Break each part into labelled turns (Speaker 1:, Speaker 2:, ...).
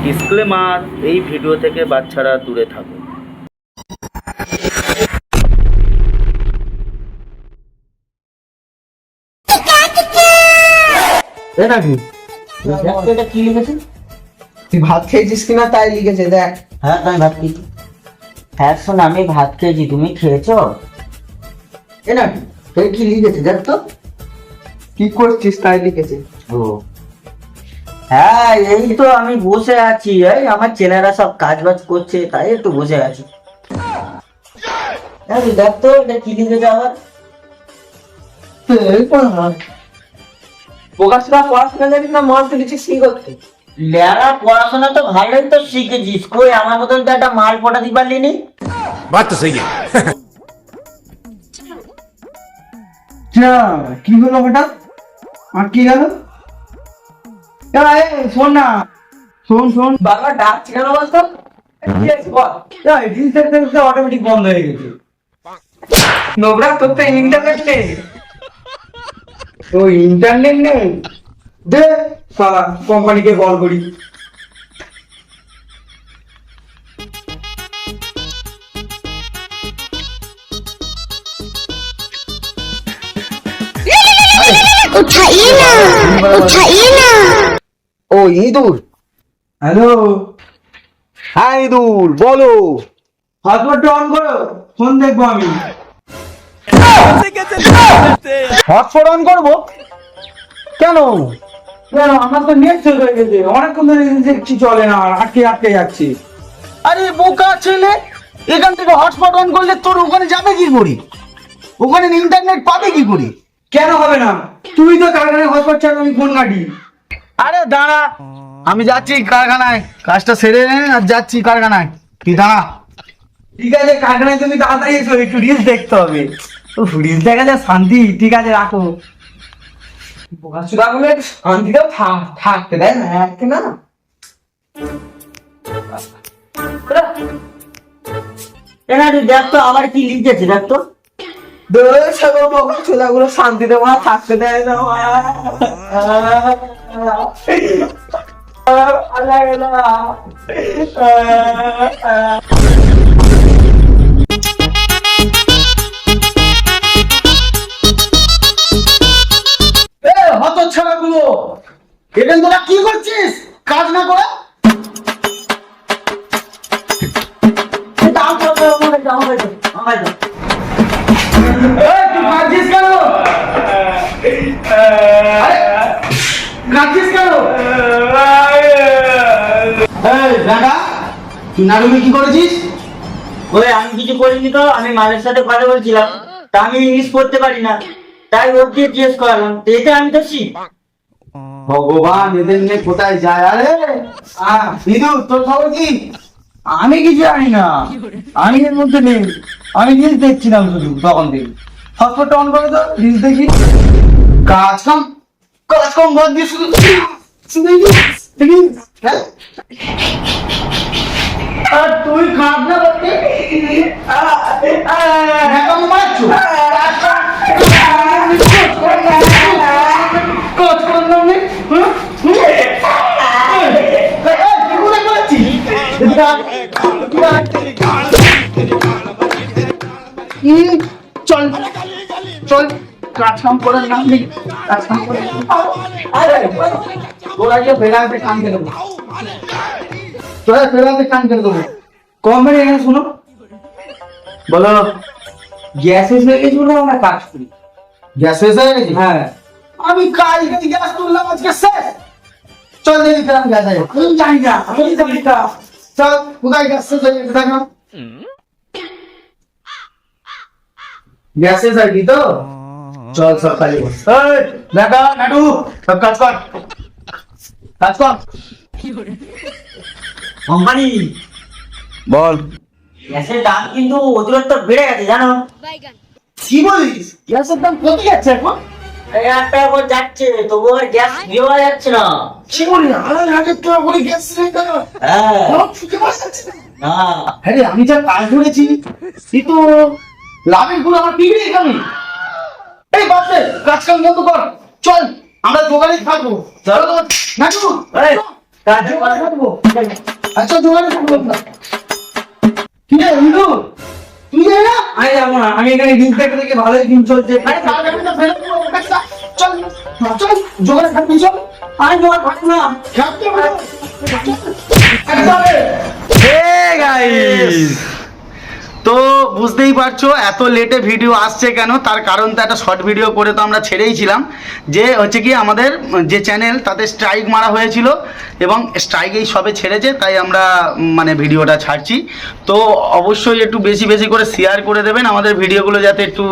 Speaker 1: Disclaimer, এই video থেকে বাচ্চারা দূরে থাকুন।
Speaker 2: এটা কি লিখেছে?
Speaker 3: তুই ভাত খেয়েছিস কিনা তাই লিখেছে, দেখ।
Speaker 2: হ্যাঁ আমি ভাত খেয়েছি। হ্যাঁ শোন, আমি ভাত খেয়েছি, তুমি খেয়েছো? এ না কি লিখেছে দেখ তো।
Speaker 3: কি করছিস তাই লিখেছে।
Speaker 2: ও হ্যাঁ, এই তো আমি বসে আছি, এই আমার ছেলেরা সব কাজ বাজ করছে তাই একটু বসে আছি। হ্যাঁ দেখ তো এটা কি লিখেছে আবার।
Speaker 3: প্রকাশরা পড়াশোনা জানিস না, মাল তুলেছিস কি করতে?
Speaker 2: লেরা পড়াশোনা তো ভালোই তো শিখেছিস, কই আমার মতন তো একটা মাল পটাতে পারলি নি।
Speaker 4: बात तो सही है।
Speaker 3: কি হলো হঠাৎ? আর কি গেল? শোন না, শোন বাবা ডাকছে কেন বলতো? অটোমেটিক বন্ধ হয়ে গেছে। নোবরা, তোর তো ইন্টারনেট নেই। ও ইন্টারনেট নেই, দে সারা কোম্পানিকে কল করি।
Speaker 5: उठाइए ना, उठाइए ना।
Speaker 3: ও ইঁদুর। হ্যালো, হ্যাঁ ইঁদুর বলো। হটস্পটটা অন করো, ফোন দেখবো আমি। হটস্পট অন করবো কেন? কেন, আমার তো নেট শেষ হয়ে গেছে, অনেকক্ষণ ধরে দেখছি চলে না, আটকে আটকে যাচ্ছি। আরে বোকা ছেলে, এখান থেকে হটস্পট অন করলে তোর ওখানে যাবে কি করে? ওখানে ইন্টারনেট পাবে কি করে? কেন হবে না? তুই তো কারখানায় হটস্পট চাল, আমি ফোন কাটি। আরে দাঁড়া, আমি যাচ্ছি কারখানায়, কাজটা সেরে নে আর যাচ্ছি কারখানায়, তুই দাঁড়া। ঠিক আছে, কারখানায় তুমি তাড়াতাড়ি এসো, একটু রিলস দেখতে হবে। রিলস দেখালে শান্তি। ঠিক আছে রাখো। বোকাচোদা বলে শান্তিতেও থাকতে দেয় না, একটা না।
Speaker 2: এনা তুই দেখ তো আবার কি লিখেছে দেখ তো।
Speaker 3: বোকাচোদা গুলো শান্তিতে মা থাকতে দেয় না। হতচ্ছাড়া গুলো, এখানে তোরা কি করছিস কাজ না করে? তুই কাঁদছিস কেন? কাঁদছিস কেন? তুই নাটকে কি করেছিস?
Speaker 2: ওই আমি কিছু করিনি তো, আমি মায়ের সাথে কথা বলছিলাম, তা আমি ইংলিশ পড়তে পারি না, তাই ওর দিয়ে জিজ্ঞেস করালাম, তো এতে আমি তো শিখ।
Speaker 3: ভগবান, এদের নিয়ে কোথায় যায়? আরে ইঁদুর, তোর খবর কি? আমি কিছু জানি না, আমি এর মধ্যে নেই, আমি রিলস দেখছিলাম শুধু তখন থেকে। হটস্পটটা অন করে তো, রিলস দেখি। কাজ কম বাদ দিয়ে শুধু রিলস। আর তুই খাট না করতে মারছো? কাজ করলাম না, চল চল, কাজ কাম করার নাম নেই, কাজ কাম করে তোরা গিয়ে ফেরাতে কান করে দেবো, তোরা ফেরাতে কান করে দেবো। কোম্পানি এখানে শুনো, বলো গ্যাস শেষ হয়ে গেছিল না, আমরা কাজ করি। গ্যাস শেষ হয়ে গেছে? হ্যাঁ, আমি কালকে গ্যাস তুললাম, আজকে শেষ। চল দেখি ফেরাম গ্যাস আছে। আমি জানি না, আমি জানি না। চল, কোথায় গ্যাস শেষ হয়ে গেছে দেখো। গ্যাস শেষ আর কি তো, চল সকালে দেখা নাটু, সব কাজ কর, কাজ কর।
Speaker 2: কোম্পানি
Speaker 3: বল।
Speaker 2: গ্যাসের দাম কিন্তু অতিরিক্ত বেড়ে গেছে জানো।
Speaker 3: কি বলিস? গ্যাসের দাম কত যাচ্ছে এখন?
Speaker 2: 1000 টাকা করে যাচ্ছে, তবু আর গ্যাস দেওয়া যাচ্ছে না।
Speaker 3: কি বলি, 2500 টাকা করে গ্যাস সিলিন্ডার?
Speaker 2: হ্যাঁ
Speaker 3: ফুটে পাওয়া যাচ্ছে না।
Speaker 2: না,
Speaker 3: আরে আমি যা কাজ করেছি, তুই তো লাভের গুলো আমার পিগড়ে খাবি। এই বাসে কাজ কাম বন্ধ কর, চল আমরা দোকানে থাকবো। চলো নাটু,
Speaker 2: কাজে কথা বলবো।
Speaker 3: আচ্ছা জোগাড় করবো না। কি রে বিন্দু, তুই যাই না?
Speaker 2: আমি যাবো না, আমি এখানে দিন থেকে দেখে ভালোই দিন চলছে।
Speaker 3: আরে তার যাবি না, ফেলে দেবো ওর কাছে। চল চল জোগাড় খাবি, চল।
Speaker 2: আমি জোগাড় পারবো না।
Speaker 3: খাবতে হবে। একদম।
Speaker 1: হে গাইস, তো বুঝতেই পারছো এত লেটে ভিডিও আসছে কেন, তার কারণ তো একটা শর্ট ভিডিও করে তো আমরা ছেড়েই ছিলাম, যে হচ্ছে কি আমাদের যে চ্যানেল তাতে স্ট্রাইক মারা হয়েছিল এবং স্ট্রাইকেই সবে ছেড়েছে, তাই আমরা মানে ভিডিওটা ছাড়ছি। তো অবশ্যই একটু বেশি বেশি করে শেয়ার করে দেবেন আমাদের ভিডিওগুলো, যাতে একটু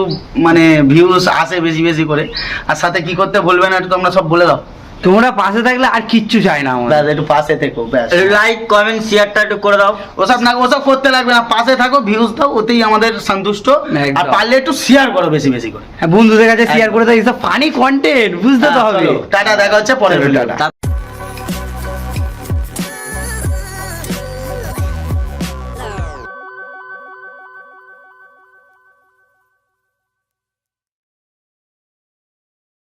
Speaker 1: মানে ভিউজ আসে বেশি বেশি করে। আর সাথে কি করতে বলবেন একটু তোমরা সব বলে দাও।
Speaker 4: তোমরা পাশে থাকলে আর কিচ্ছু চাই না আমার।
Speaker 1: ব্যাস একটু পাশে থেকো, ব্যাস।
Speaker 2: লাইক কমেন্ট শেয়ারটা একটু করে দাও।
Speaker 1: ওসব না, ওসব করতে লাগবে না, পাশে থাকো, ভিউজ দাও, ওতেই আমাদের সন্তুষ্ট।
Speaker 4: একদম।
Speaker 1: আর পারলে একটু শেয়ার করো বেশি বেশি করে।
Speaker 4: হ্যাঁ, বন্ধুদের কাছে শেয়ার করে দাও, এইসব ফানি কন্টেন্ট বুঝতে তো হবে।
Speaker 1: চলো, টাটা, দেখা হচ্ছে পরের ভিডিওটা।